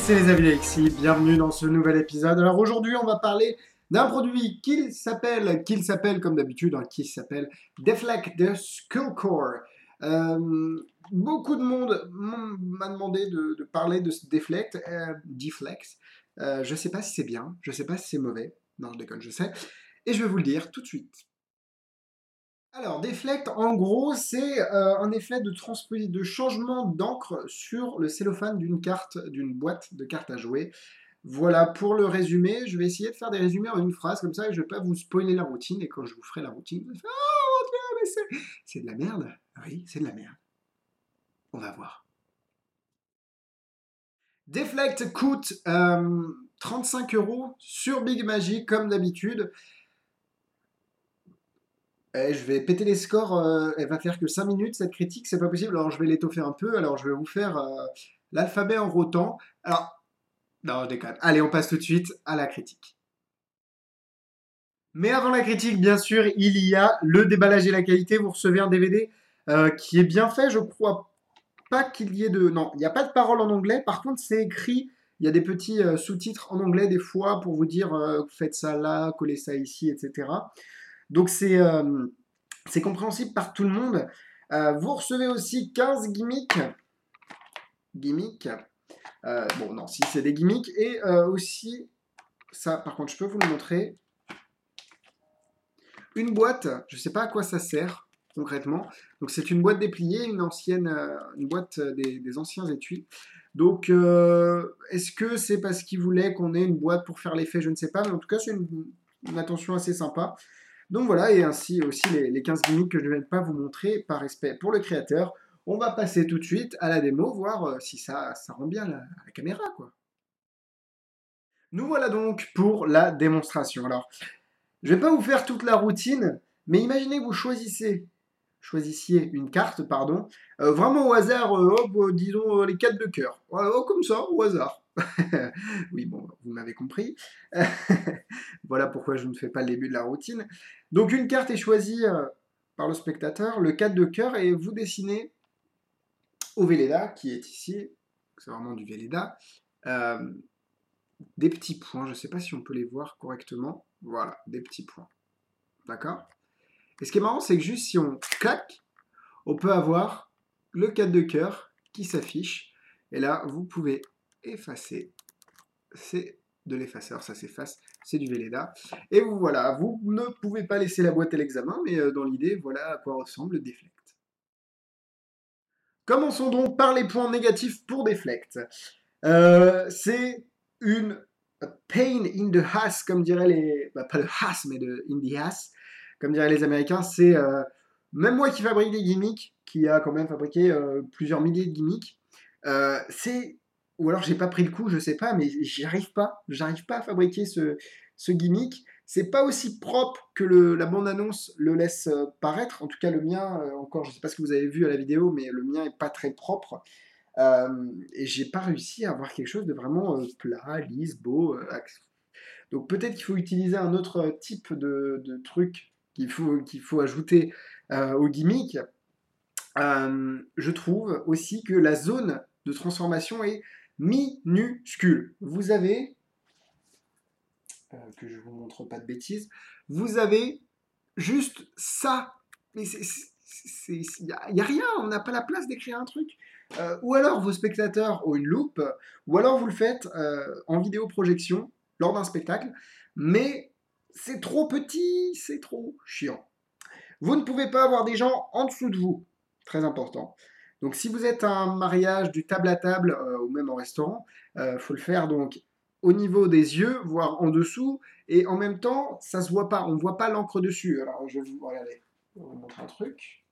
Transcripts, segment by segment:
c'est les amis d'Alexis, bienvenue dans ce nouvel épisode. Alors aujourd'hui on va parler d'un produit qui s'appelle comme d'habitude, qui s'appelle Deflect de Skullcore. Beaucoup de monde m'a demandé de parler de ce Deflect, Deflex. Je sais pas si c'est bien, je sais pas si c'est mauvais, non je déconne, je sais, et je vais vous le dire tout de suite. Alors, Deflect, en gros, c'est un effet de changement d'encre sur le cellophane d'une boîte de cartes à jouer. Voilà pour le résumé. Je vais essayer de faire des résumés en une phrase, comme ça, et je ne vais pas vous spoiler la routine. Et quand je vous ferai la routine, vous allez faire «Oh mon Dieu, mais c'est de la merde!» Oui, c'est de la merde. On va voir. Deflect coûte 35 € sur Big Magic, comme d'habitude. Je vais péter les scores, elle va faire que 5 minutes cette critique, c'est pas possible, alors je vais l'étoffer un peu, alors je vais vous faire l'alphabet en rotant. Alors, non, je déconne. Allez, on passe tout de suite à la critique. Mais avant la critique, bien sûr, il y a le déballage et la qualité. Vous recevez un DVD qui est bien fait, je crois pas qu'il y ait de... Non, il n'y a pas de parole en anglais, par contre c'est écrit, il y a des petits sous-titres en anglais des fois pour vous dire faites ça là, collez ça ici, etc. Donc c'est compréhensible par tout le monde. Vous recevez aussi 15 gimmicks. Gimmicks. Bon, non, si c'est des gimmicks. Et aussi, ça, par contre, je peux vous le montrer. Une boîte, je ne sais pas à quoi ça sert concrètement. Donc, c'est une boîte dépliée, une boîte des anciens étuis. Donc, est-ce que c'est parce qu'ils voulaient qu'on ait une boîte pour faire l'effet? Je ne sais pas. Mais en tout cas, c'est une attention assez sympa. Donc voilà, et ainsi aussi les 15 gimmicks que je ne vais pas vous montrer par respect pour le créateur. On va passer tout de suite à la démo, voir si ça rend bien la caméra, quoi. Nous voilà donc pour la démonstration. Alors, je ne vais pas vous faire toute la routine, mais imaginez que vous choisissiez une carte, pardon, vraiment au hasard, disons les 4 de cœur. Comme ça, au hasard. Oui, bon, vous m'avez compris. Voilà pourquoi je ne fais pas le début de la routine. Donc une carte est choisie par le spectateur, le 4 de cœur, et vous dessinez au Velleda, qui est ici, c'est vraiment du Velleda, euh, des petits points, je ne sais pas si on peut les voir correctement, voilà, des petits points, d'accord? Et ce qui est marrant, c'est que juste si on claque, on peut avoir le 4 de cœur qui s'affiche, et là, vous pouvez effacer, c'est de l'effaceur, ça s'efface, c'est du Velleda. Et voilà, vous ne pouvez pas laisser la boîte à l'examen, mais dans l'idée, voilà à quoi ressemble le Deflect. Commençons donc par les points négatifs pour Deflect. C'est une pain in the ass, comme diraient les... Bah, pas le ass, mais in the ass, comme diraient les Américains. C'est même moi qui fabrique des gimmicks, qui a quand même fabriqué plusieurs milliers de gimmicks, c'est... Ou alors j'ai pas pris le coup, je sais pas, mais j'arrive pas à fabriquer ce gimmick. C'est pas aussi propre que la bande-annonce le laisse paraître. En tout cas, le mien, encore, je sais pas ce que vous avez vu à la vidéo, mais le mien est pas très propre. Et j'ai pas réussi à avoir quelque chose de vraiment plat, lisse, beau. Donc peut-être qu'il faut utiliser un autre type de truc qu'il faut ajouter au gimmick. Je trouve aussi que la zone de transformation est minuscule. Vous avez, que je vous montre pas de bêtises, vous avez juste ça. Mais il n'y a rien, on n'a pas la place d'écrire un truc. Ou alors vos spectateurs ont une loupe, ou alors vous le faites en vidéo projection lors d'un spectacle, mais c'est trop petit, c'est trop chiant. Vous ne pouvez pas avoir des gens en dessous de vous, très important. Donc si vous êtes à un mariage du table à table ou même en restaurant, faut le faire donc au niveau des yeux, voire en dessous, et en même temps, ça se voit pas, on ne voit pas l'encre dessus. Alors je vais vous regarder, je vais vous montrer un truc.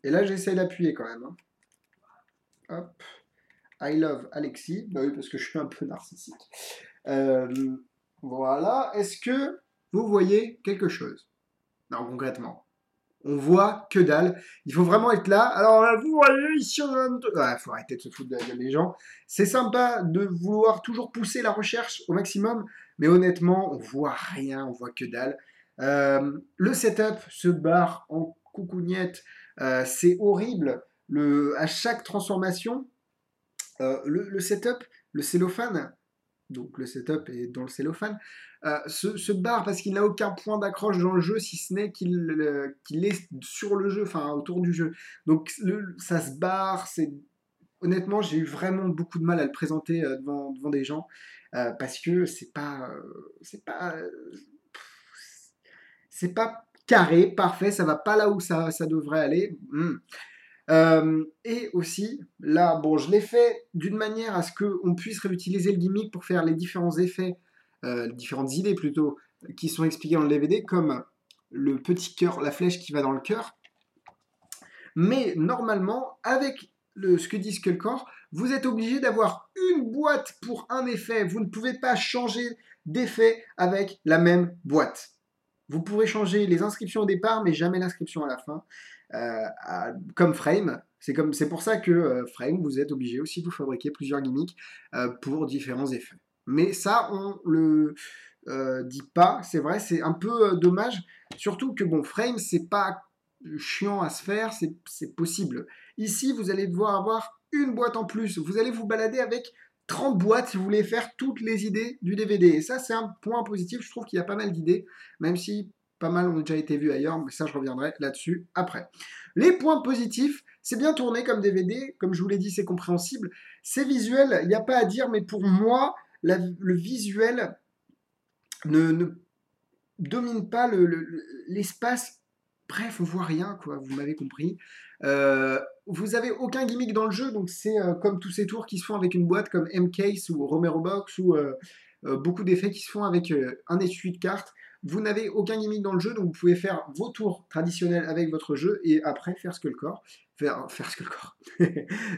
Et là, j'essaie d'appuyer quand même. Hein. Hop. I love Alexis. Bah oui, parce que je suis un peu narcissique. Euh, voilà. Est-ce que vous voyez quelque chose? Non, concrètement. On voit que dalle. Il faut vraiment être là. Alors, vous voyez, ici, on a... Ouais, faut arrêter de se foutre de la gueule des gens. C'est sympa de vouloir toujours pousser la recherche au maximum, mais honnêtement, on voit rien, on voit que dalle. Le setup se barre en coucougnette. C'est horrible. à chaque transformation, le setup, le cellophane, donc le setup est dans le cellophane, se barre parce qu'il n'a aucun point d'accroche dans le jeu, si ce n'est qu'il est sur le jeu, enfin autour du jeu. Donc ça se barre, honnêtement, j'ai eu vraiment beaucoup de mal à le présenter devant des gens, parce que c'est pas carré, parfait, ça va pas là où ça devrait aller. Et aussi, là, bon, je l'ai fait d'une manière à ce qu'on puisse réutiliser le gimmick pour faire les différents effets, les différentes idées plutôt, qui sont expliquées dans le DVD, comme le petit cœur, la flèche qui va dans le cœur. Mais normalement, avec ce que dit Skullcore, vous êtes obligé d'avoir une boîte pour un effet. Vous ne pouvez pas changer d'effet avec la même boîte. Vous pourrez changer les inscriptions au départ, mais jamais l'inscription à la fin. Comme Frame, c'est pour ça que Frame, vous êtes obligé aussi de vous fabriquer plusieurs gimmicks pour différents effets. Mais ça, on le dit pas, c'est vrai, c'est un peu dommage. Surtout que bon, Frame, c'est pas chiant à se faire, c'est possible. Ici, vous allez devoir avoir une boîte en plus. Vous allez vous balader avec 30 boîtes si vous voulez faire toutes les idées du DVD. Et ça, c'est un point positif. Je trouve qu'il y a pas mal d'idées, même si pas mal ont déjà été vues ailleurs, mais ça, je reviendrai là-dessus après. Les points positifs, c'est bien tourné comme DVD. Comme je vous l'ai dit, c'est compréhensible. C'est visuel, il n'y a pas à dire, mais pour moi, le visuel ne domine pas l'espace. Bref, on voit rien, quoi, vous m'avez compris. Vous avez aucun gimmick dans le jeu, donc c'est comme tous ces tours qui se font avec une boîte comme M-Case ou Romero Box ou beaucoup d'effets qui se font avec un étui de cartes. Vous n'avez aucun gimmick dans le jeu, donc vous pouvez faire vos tours traditionnels avec votre jeu et après faire Skullcore. Faire Skullcore.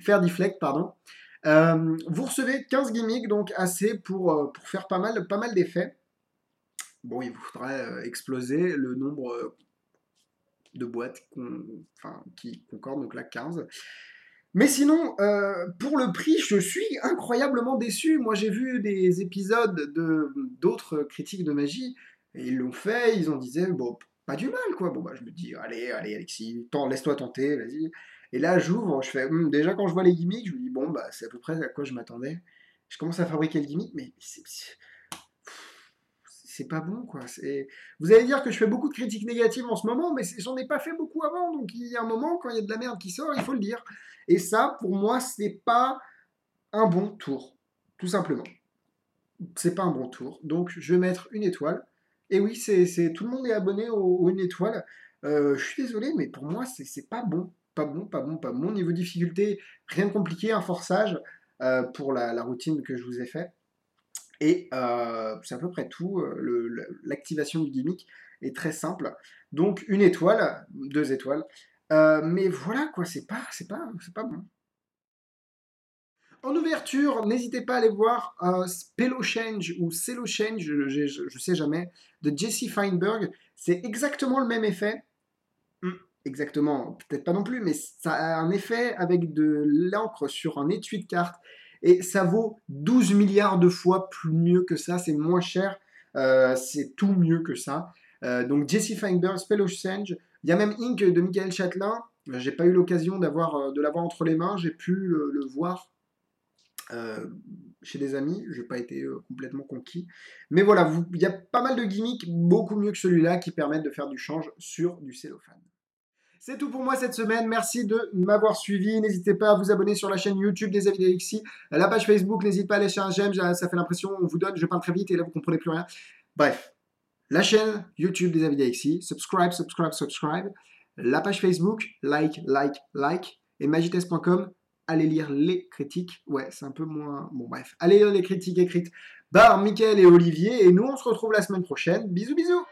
Faire Deflect, pardon. Vous recevez 15 gimmicks, donc assez pour faire pas mal d'effets. Bon, il vous faudrait exploser le nombre de boîtes qui concordent, donc là 15. Mais sinon, pour le prix, je suis incroyablement déçu. Moi, j'ai vu des épisodes d'autres critiques de magie, et ils l'ont fait, ils ont disait, bon, pas du mal, quoi. Bon, bah, je me dis, allez, Alexis, laisse-toi tenter, vas-y. Et là, j'ouvre, je fais, déjà quand je vois les gimmicks, je me dis, bon, bah, c'est à peu près à quoi je m'attendais. Je commence à fabriquer le gimmick, mais c'est pas bon, quoi. Vous allez dire que je fais beaucoup de critiques négatives en ce moment, mais j'en ai pas fait beaucoup avant. Donc il y a un moment, quand il y a de la merde qui sort, il faut le dire. Et ça, pour moi, c'est pas un bon tour. Tout simplement. C'est pas un bon tour. Donc je vais mettre une étoile. Et oui, tout le monde est abonné au une étoile. Je suis désolé, mais pour moi, c'est pas bon. Pas bon, pas bon, pas bon. Niveau difficulté, rien de compliqué, un forçage pour la routine que je vous ai fait. Et c'est à peu près tout. L'activation du gimmick est très simple. Donc une étoile, 2 étoiles. Mais voilà quoi, c'est pas bon. En ouverture, n'hésitez pas à aller voir Spello Change ou Cello Change, je sais jamais, de Jesse Feinberg. C'est exactement le même effet. Exactement, peut-être pas non plus, mais ça a un effet avec de l'encre sur un étui de cartes. Et ça vaut 12 milliards de fois plus mieux que ça, c'est moins cher, c'est tout mieux que ça. Donc Jesse Feinberg, Spell of Change, il y a même Ink de Michael Châtelain, j'ai pas eu l'occasion de l'avoir entre les mains, j'ai pu le voir chez des amis, j'ai pas été complètement conquis. Mais voilà, il y a pas mal de gimmicks beaucoup mieux que celui-là qui permettent de faire du change sur du cellophane. C'est tout pour moi cette semaine. Merci de m'avoir suivi. N'hésitez pas à vous abonner sur la chaîne YouTube des Avis d'Alexis. La page Facebook, n'hésitez pas à laisser un j'aime. Ça fait l'impression, on vous donne, je parle très vite et là vous comprenez plus rien. Bref, la chaîne YouTube des Avis d'Alexis. Subscribe. La page Facebook, like. Et magites.com, allez lire les critiques. Ouais, c'est un peu moins... Bon bref, allez lire les critiques écrites par Mickaël et Olivier. Et nous, on se retrouve la semaine prochaine. Bisous, bisous.